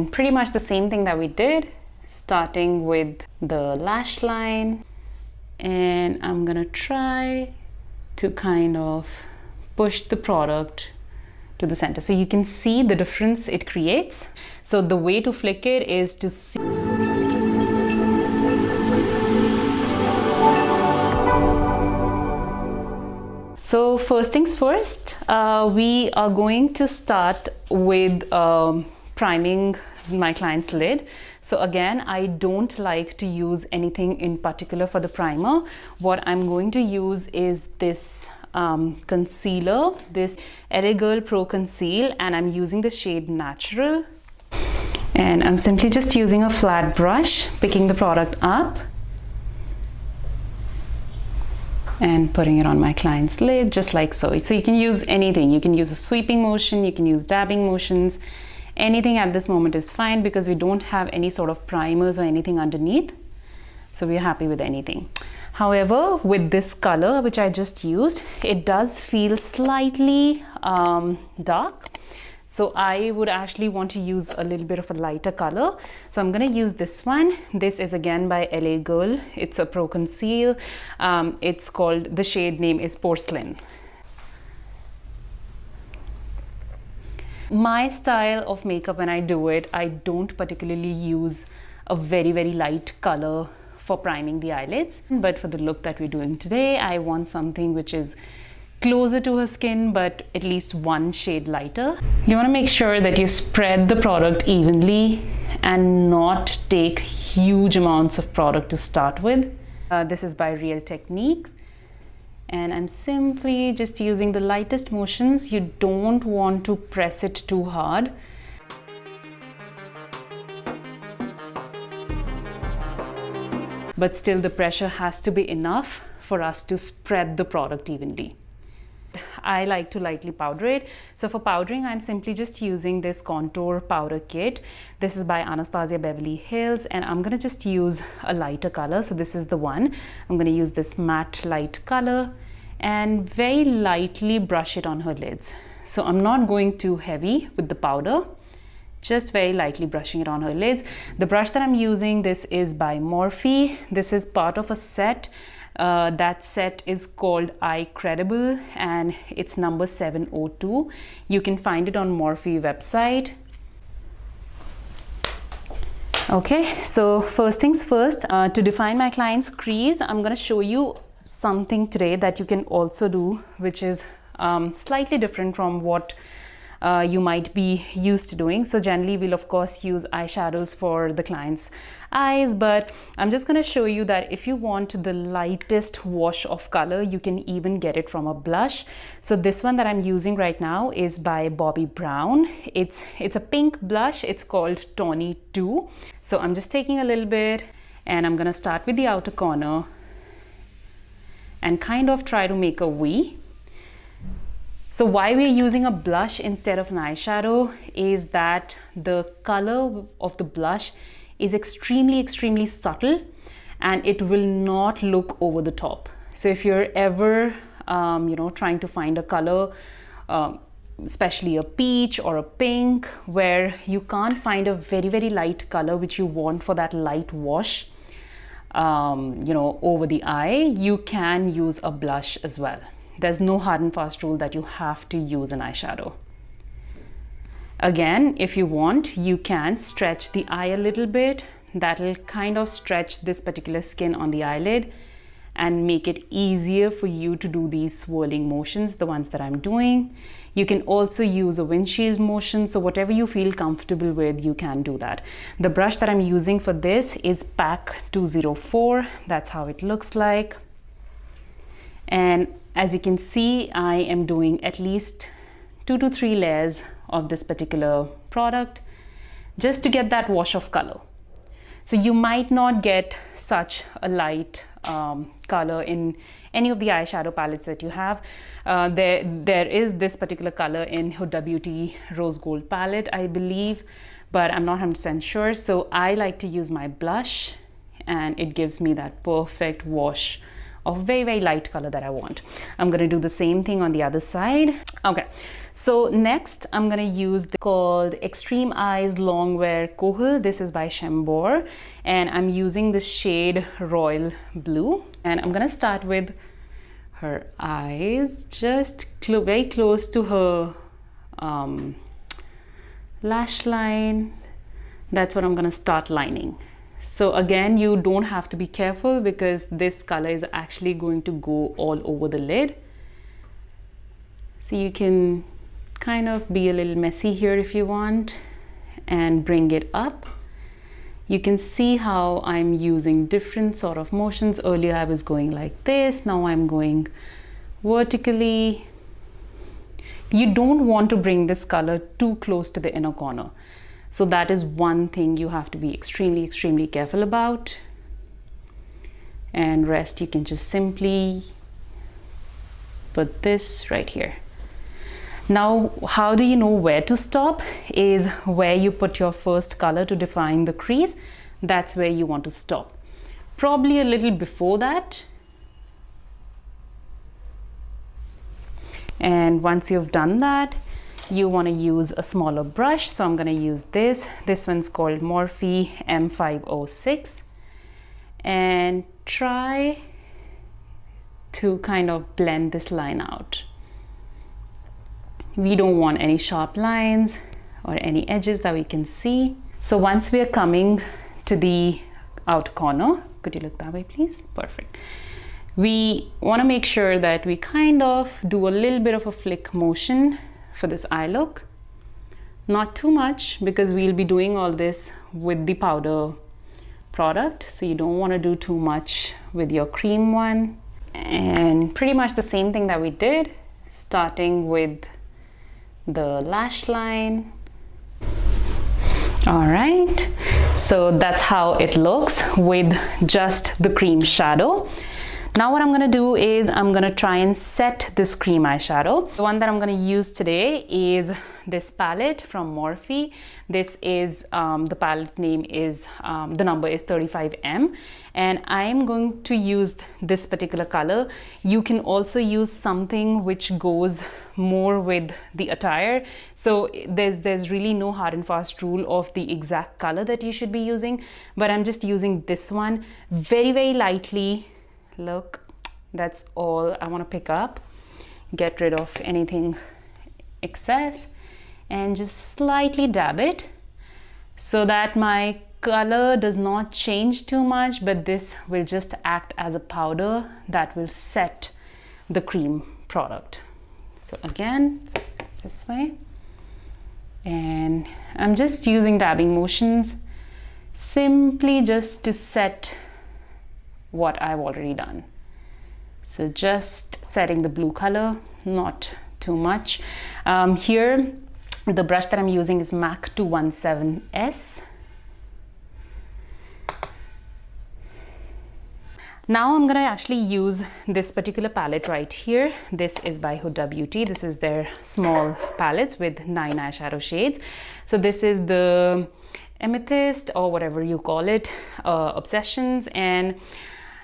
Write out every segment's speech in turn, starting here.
Pretty much the same thing that we did, starting with the lash line, and I'm gonna try to kind of push the product to the center so you can see the difference it creates. So the way to flick it is to see. So first things first, we are going to start with priming my client's lid. So again, I don't like to use anything in particular for the primer. What I'm going to use is this concealer, this LA Girl Pro Conceal, and I'm using the shade Natural. And I'm simply just using a flat brush, picking the product up and putting it on my client's lid, just like so. So you can use anything. You can use a sweeping motion, you can use dabbing motions. Anything at this moment is fine because we don't have any sort of primers or anything underneath. So we're happy with anything. However, with this color, which I just used, it does feel slightly dark. So I would actually want to use a little bit of a lighter color. So I'm gonna use this one. This is again by LA Girl. It's a Pro Conceal. It's called, the shade name is Porcelain. My style of makeup, when I do it, I don't particularly use a very, very light color for priming the eyelids. But for the look that we're doing today, I want something which is closer to her skin, but at least one shade lighter. You want to make sure that you spread the product evenly and not take huge amounts of product to start with. This is by Real Techniques. And I'm simply just using the lightest motions. You don't want to press it too hard. But still the pressure has to be enough for us to spread the product evenly. I like to lightly powder it. So for powdering, I'm simply just using this contour powder kit. This is by Anastasia Beverly Hills, and I'm gonna just use a lighter color. So this is the one. I'm gonna use this matte light color and very lightly brush it on her lids. So I'm not going too heavy with the powder, just very lightly brushing it on her lids. The brush that I'm using, this is by Morphe. This is part of a set. That set is called Credible, and it's number 702. You can find it on Morphe website. Okay, so first things first, to define my client's crease, I'm gonna show you something today that you can also do, which is slightly different from what you might be used to doing. So generally we'll of course use eyeshadows for the client's eyes, but I'm just going to show you that if you want the lightest wash of color, you can even get it from a blush. So this one that I'm using right now is by Bobbi Brown. It's a pink blush. It's called Tawny 2. So I'm just taking a little bit and I'm going to start with the outer corner and kind of try to make a V. So why we're using a blush instead of an eyeshadow is that the color of the blush is extremely subtle and it will not look over the top. So if you're ever trying to find a color, especially a peach or a pink, where you can't find a very light color which you want for that light wash over the eye, you can use a blush as well. There's no hard and fast rule that you have to use an eyeshadow. Again, if you want, you can stretch the eye a little bit. That'll kind of stretch this particular skin on the eyelid and make it easier for you to do these swirling motions, the ones that I'm doing. You can also use a windshield motion, so whatever you feel comfortable with, you can do that. The brush that I'm using for this is PAC 204. That's how it looks like. And as you can see, I am doing at least 2 to 3 layers of this particular product just to get that wash of color. So you might not get such a light color in any of the eyeshadow palettes that you have. There is this particular color in Huda Beauty Rose Gold palette, I believe, but I'm not 100% sure. So I like to use my blush and it gives me that perfect wash of very light color that I want. I'm gonna do the same thing on the other side. Okay, so next I'm gonna use the called Extreme Eyes Longwear Kohl. This is by Chambor, and I'm using the shade Royal Blue, and I'm gonna start with her eyes, just very close to her lash line. That's what I'm gonna start lining. So again, you don't have to be careful because this color is actually going to go all over the lid. So you can kind of be a little messy here if you want and bring it up. You can see how I'm using different sort of motions. Earlier I was going like this, now I'm going vertically. You don't want to bring this color too close to the inner corner. So that is one thing you have to be extremely careful about. And rest you can just simply put this right here. Now, how do you know where to stop? Is where you put your first color to define the crease. That's where you want to stop. Probably a little before that. And once you've done that, you want to use a smaller brush. So I'm going to use this. This one's called Morphe M506. And try to kind of blend this line out. We don't want any sharp lines or any edges that we can see. So once we are coming to the outer corner, could you look that way, please? Perfect. We want to make sure that we kind of do a little bit of a flick motion for this eye look. Not too much because we'll be doing all this with the powder product. So you don't want to do too much with your cream one. And pretty much the same thing that we did, starting with the lash line. All right, so that's how it looks with just the cream shadow. Now what I'm gonna do is I'm gonna try and set this cream eyeshadow. The one that I'm gonna use today is this palette from Morphe. This is, the palette name is, the number is 35M. And I'm going to use this particular color. You can also use something which goes more with the attire. So there's really no hard and fast rule of the exact color that you should be using. But I'm just using this one very lightly. Look, that's all I want to pick up. Get rid of anything excess and just slightly dab it so that my color does not change too much, but this will just act as a powder that will set the cream product. So again, this way, and I'm just using dabbing motions simply just to set what I've already done. So just setting the blue color, not too much. Here, the brush that I'm using is MAC 217S. Now I'm gonna actually use this particular palette right here. This is by Huda Beauty. This is their small palettes with 9 eyeshadow shades. So this is the Amethyst, or whatever you call it, Obsessions. And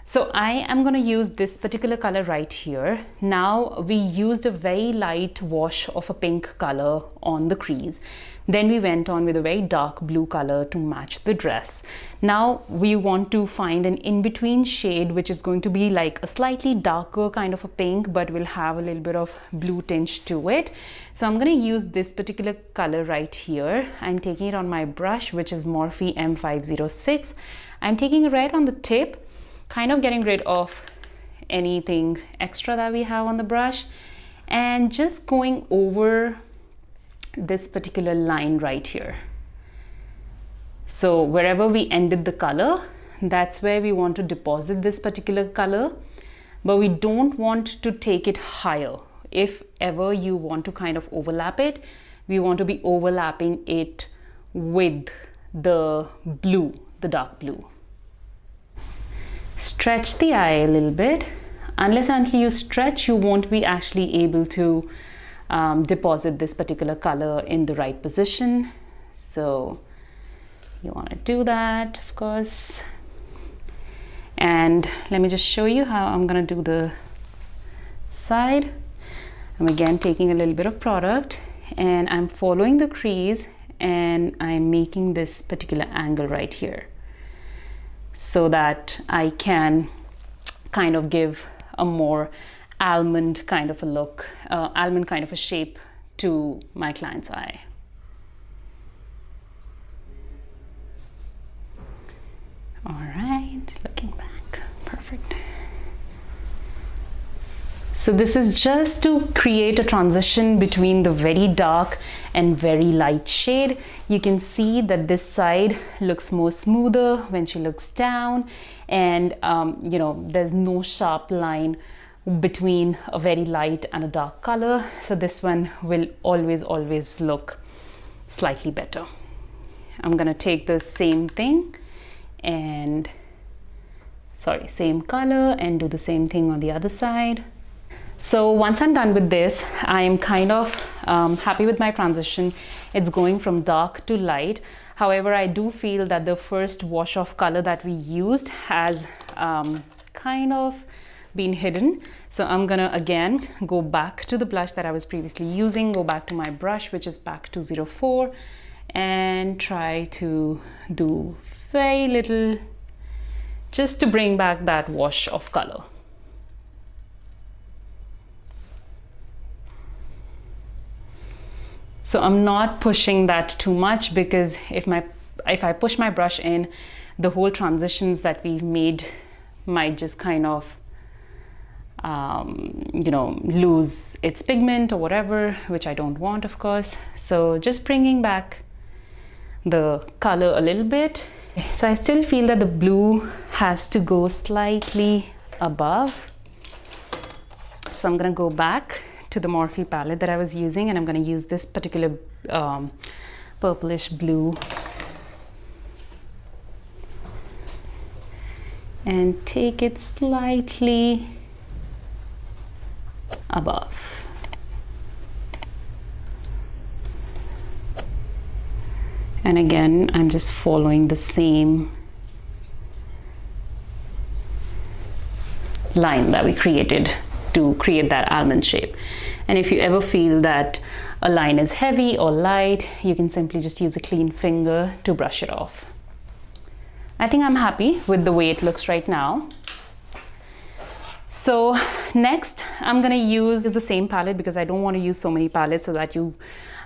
so I am going to use this particular color right here. Now we used a very light wash of a pink color on the crease. Then we went on with a very dark blue color to match the dress. Now we want to find an in-between shade which is going to be like a slightly darker kind of a pink, but will have a little bit of blue tinge to it. So I'm going to use this particular color right here. I'm taking it on my brush, which is Morphe M506. I'm taking it right on the tip, kind of getting rid of anything extra that we have on the brush and just going over this particular line right here. So wherever we ended the color, that's where we want to deposit this particular color, but we don't want to take it higher. If ever you want to kind of overlap it, we want to be overlapping it with the blue, the dark blue. Stretch the eye a little bit. Unless and until you stretch, you won't be actually able to deposit this particular color in the right position. So you want to do that, of course. And let me just show you how I'm gonna do the side. I'm again taking a little bit of product and I'm following the crease and I'm making this particular angle right here so that I can kind of give a more almond kind of a look, almond kind of a shape to my client's eye. All right, looking back, perfect. So this is just to create a transition between the very dark and very light shade. You can see that this side looks more smoother when she looks down, and you know, there's no sharp line between a very light and a dark color. So this one will always look slightly better. I'm gonna take the same thing and same color and do the same thing on the other side. So once I'm done with this, I'm kind of happy with my transition. It's going from dark to light. However, I do feel that the first wash of color that we used has kind of been hidden. So I'm gonna again go back to the blush that I was previously using, go back to my brush, which is back 204, and try to do very little just to bring back that wash of color. So I'm not pushing that too much, because if I push my brush in, the whole transitions that we've made might just kind of you know, lose its pigment or whatever, which I don't want, of course. So just bringing back the color a little bit. So I still feel that the blue has to go slightly above. So I'm gonna go back to the Morphe palette that I was using, and I'm gonna use this particular purplish blue and take it slightly above. And again, I'm just following the same line that we created to create that almond shape. And if you ever feel that a line is heavy or light, you can simply just use a clean finger to brush it off. I think I'm happy with the way it looks right now. So next, I'm gonna use the same palette, because I don't want to use so many palettes so that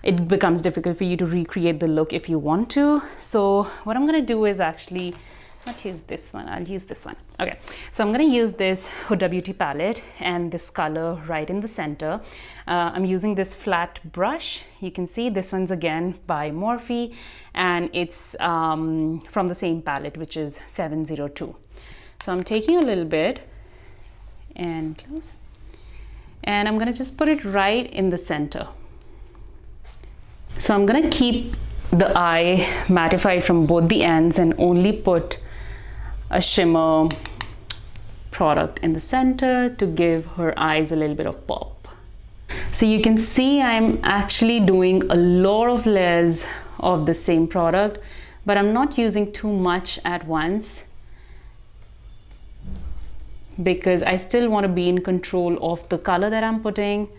it becomes difficult for you to recreate the look if you want to. So what I'm gonna do is actually not use this one, I'll use this one. Okay, so I'm gonna use this Huda Beauty palette and this color right in the center. I'm using this flat brush. You can see this one's again by Morphe, and it's from the same palette, which is 702. So I'm taking a little bit and close, and I'm gonna just put it right in the center. So I'm gonna keep the eye mattified from both the ends and only put a shimmer product in the center to give her eyes a little bit of pop. So you can see I'm actually doing a lot of layers of the same product, but I'm not using too much at once, because I still want to be in control of the color that I'm putting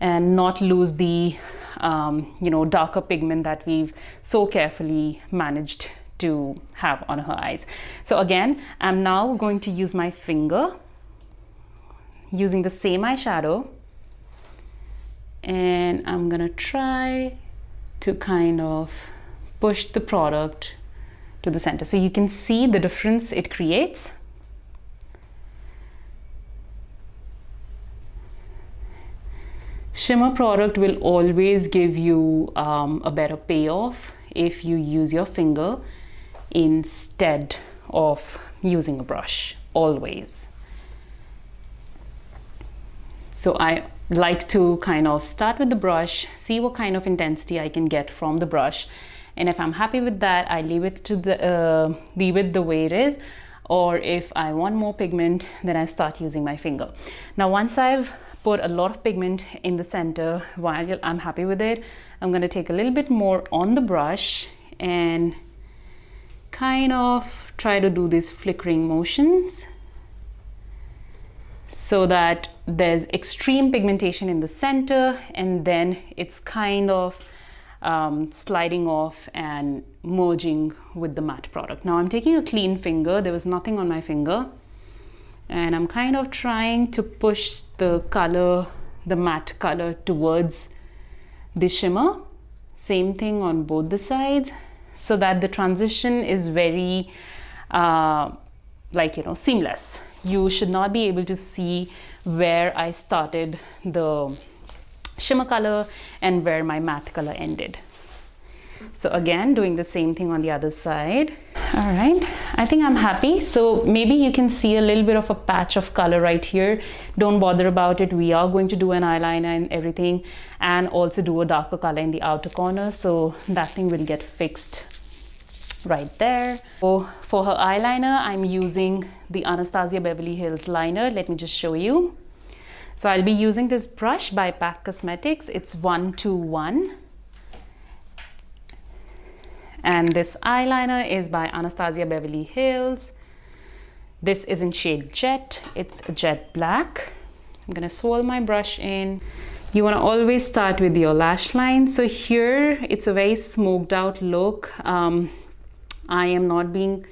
and not lose the you know, darker pigment that we've so carefully managed to have on her eyes. So again, I'm now going to use my finger using the same eyeshadow, and I'm gonna try to kind of push the product to the center. So you can see the difference it creates. Shimmer product will always give you a better payoff if you use your finger instead of using a brush, always. So I like to kind of start with the brush, see what kind of intensity I can get from the brush, and if I'm happy with that, I leave it the way it is. Or if I want more pigment, then I start using my finger. Now once I've put a lot of pigment in the center, while I'm happy with it, I'm going to take a little bit more on the brush and kind of try to do these flickering motions so that there's extreme pigmentation in the center, and then it's kind of sliding off and merging with the matte product. Now I'm taking a clean finger, there was nothing on my finger, and I'm kind of trying to push the color, the matte color, towards the shimmer. Same thing on both the sides, so that the transition is very seamless. You should not be able to see where I started the shimmer color and where my matte color ended. So again, doing the same thing on the other side. All right, I think I'm happy. So maybe you can see a little bit of a patch of color right here. Don't bother about it. We are going to do an eyeliner and everything, and also do a darker color in the outer corner. So that thing will get fixed right there. So for her eyeliner, I'm using the Anastasia Beverly Hills liner. Let me just show you. So I'll be using this brush by PAC Cosmetics. It's 121. And this eyeliner is by Anastasia Beverly Hills. This is in shade Jet. It's jet black. I'm gonna swirl my brush in. You wanna always start with your lash line. So here, it's a very smoked out look. I am not being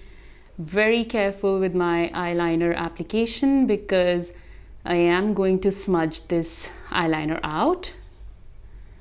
very careful with my eyeliner application because I am going to smudge this eyeliner out.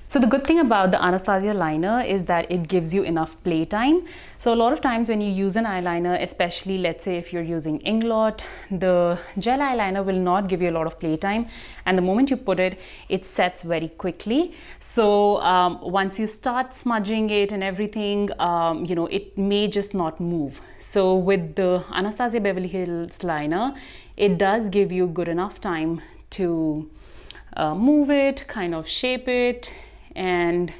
So the good thing about the Anastasia liner is that it gives you enough play time. So a lot of times when you use an eyeliner, especially let's say if you're using Inglot, the gel eyeliner will not give you a lot of play time, and the moment you put it, it sets very quickly. So once you start smudging it and everything, it may just not move. So with the Anastasia Beverly Hills liner, it does give you good enough time to move it, kind of shape it, and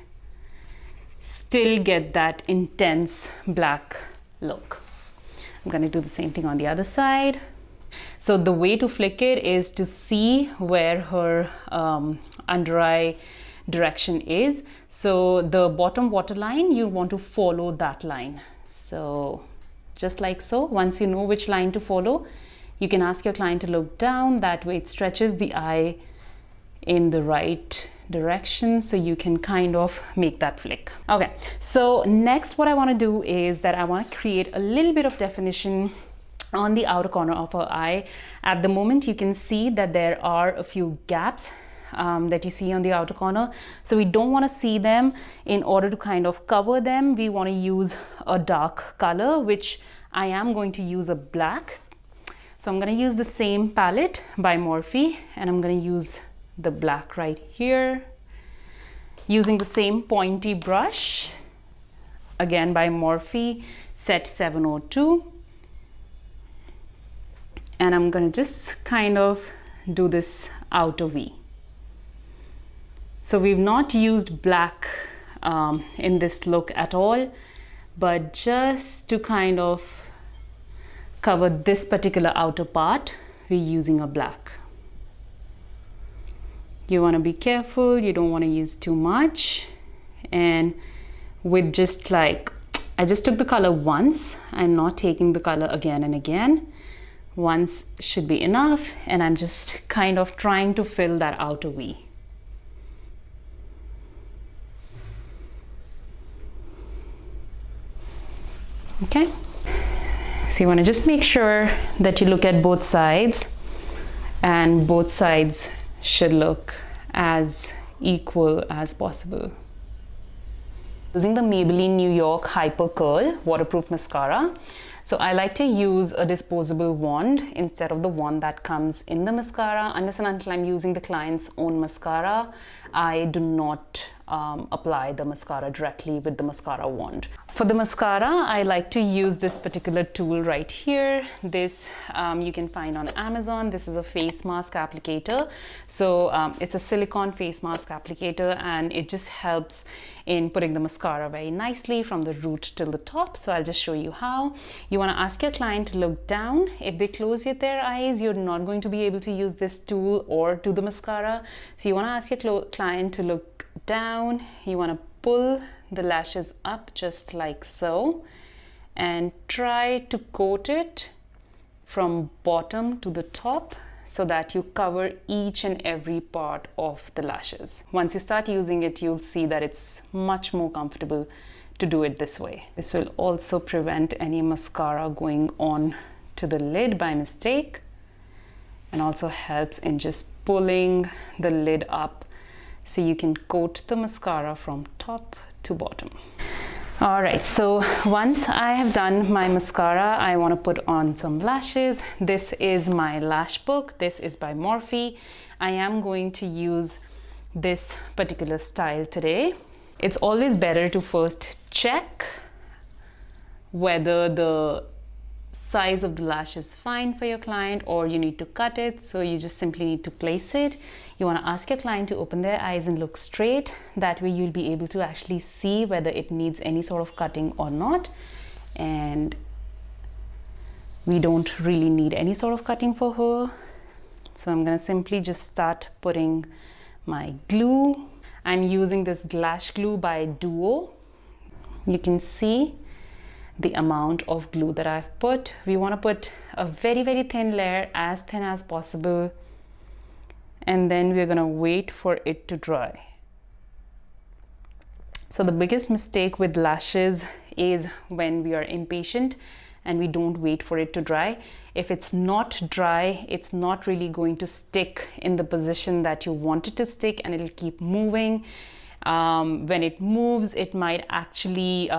still get that intense black look. I'm going to do the same thing on the other side. So the way to flick it is to see where her under eye direction is. So the bottom waterline, you want to follow that line. So just like so. Once you know which line to follow, you can ask your client to look down. That way it stretches the eye in the right direction, so you can kind of make that flick. Okay, so next what I want to do is that I want to create a little bit of definition on the outer corner of her eye. At the moment you can see that there are a few gaps that you see on the outer corner, so we don't want to see them. In order to kind of cover them, we want to use a dark color, which I am going to use a black. So I'm going to use the same palette by Morphe, and I'm going to use the black right here, using the same pointy brush, again by Morphe, set 702. And I'm gonna just kind of do this outer V. So we've not used black in this look at all, but just to kind of cover this particular outer part, we're using a black. You want to be careful, you don't want to use too much. And with just like, I just took the color once, I'm not taking the color again and again. Once should be enough, and I'm just kind of trying to fill that outer V. Okay, so you want to just make sure that you look at both sides, and both sides should look as equal as possible. Using the Maybelline New York Hyper Curl waterproof mascara. So I like to use a disposable wand instead of the wand that comes in the mascara. Unless and until I'm using the client's own mascara, I do not apply the mascara directly with the mascara wand. For the mascara, I like to use this particular tool right here. This you can find on Amazon. This is a face mask applicator. So it's a silicone face mask applicator, and it just helps in putting the mascara very nicely from the root till the top. So I'll just show you how. You want to ask your client to look down. If they close their eyes, you're not going to be able to use this tool or do the mascara. So you want to ask your client to look down. You want to pull the lashes up just like so, and try to coat it from bottom to the top so that you cover each and every part of the lashes. Once you start using it, you'll see that it's much more comfortable to do it this way. This will also prevent any mascara going on to the lid by mistake, and also helps in just pulling the lid up so you can coat the mascara from top to bottom. All right, so once I have done my mascara, I want to put on some lashes. This is my lash book. This is by Morphe. I am going to use this particular style today. It's always better to first check whether the size of the lash is fine for your client or you need to cut it. So you just simply need to place it. You want to ask your client to open their eyes and look straight. That way you'll be able to actually see whether it needs any sort of cutting or not. And we don't really need any sort of cutting for her. So I'm going to simply just start putting my glue. I'm using this lash glue by Duo. You can see the amount of glue that I've put. We want to put a very, very thin layer, as thin as possible. And then we're going to wait for it to dry. So the biggest mistake with lashes is when we are impatient and we don't wait for it to dry. If it's not dry, it's not really going to stick in the position that you want it to stick, and it'll keep moving. When it moves, it might actually,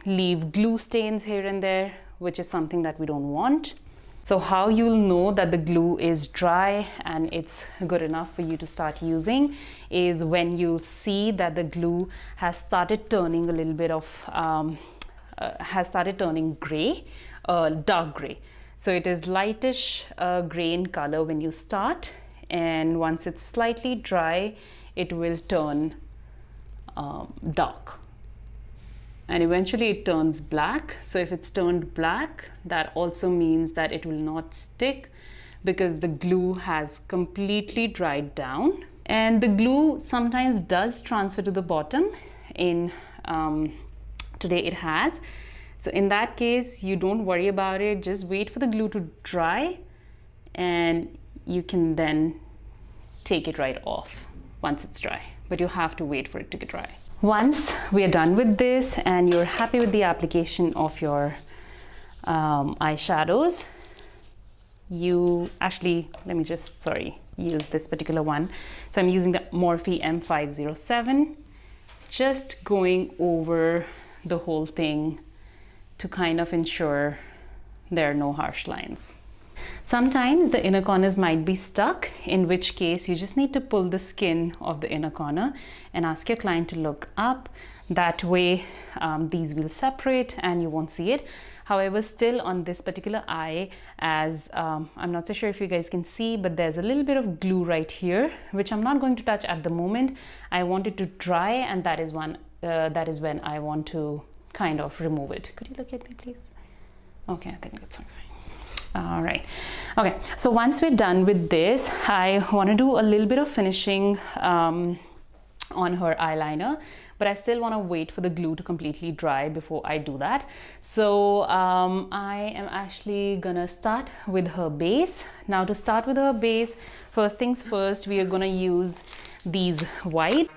leave glue stains here and there, which is something that we don't want. So how you'll know that the glue is dry and it's good enough for you to start using is when you'll see that the glue has started turning a little bit of, gray, dark gray. So it is lightish gray in color when you start, and once it's slightly dry, it will turn dark. And eventually it turns black. So if it's turned black, that also means that it will not stick because the glue has completely dried down. And the glue sometimes does transfer to the bottom. Today it has. So in that case, you don't worry about it. Just wait for the glue to dry and you can then take it right off once it's dry. But you have to wait for it to get dry. Once we are done with this and you're happy with the application of your eyeshadows, let me just use this particular one. So I'm using the Morphe M507, just going over the whole thing to kind of ensure there are no harsh lines. Sometimes the inner corners might be stuck, in which case you just need to pull the skin of the inner corner and ask your client to look up. That way these will separate and you won't see it. However, still on this particular eye, as I'm not so sure if you guys can see, but there's a little bit of glue right here, which I'm not going to touch at the moment. I want it to dry, and that is when I want to kind of remove it. Could you look at me, please? Okay, I think that's fine. All right. Okay, so once we're done with this, I want to do a little bit of finishing on her eyeliner, but I still want to wait for the glue to completely dry before I do that. So I am actually gonna start with her base. Now to start with her base, first things first, we are gonna use these white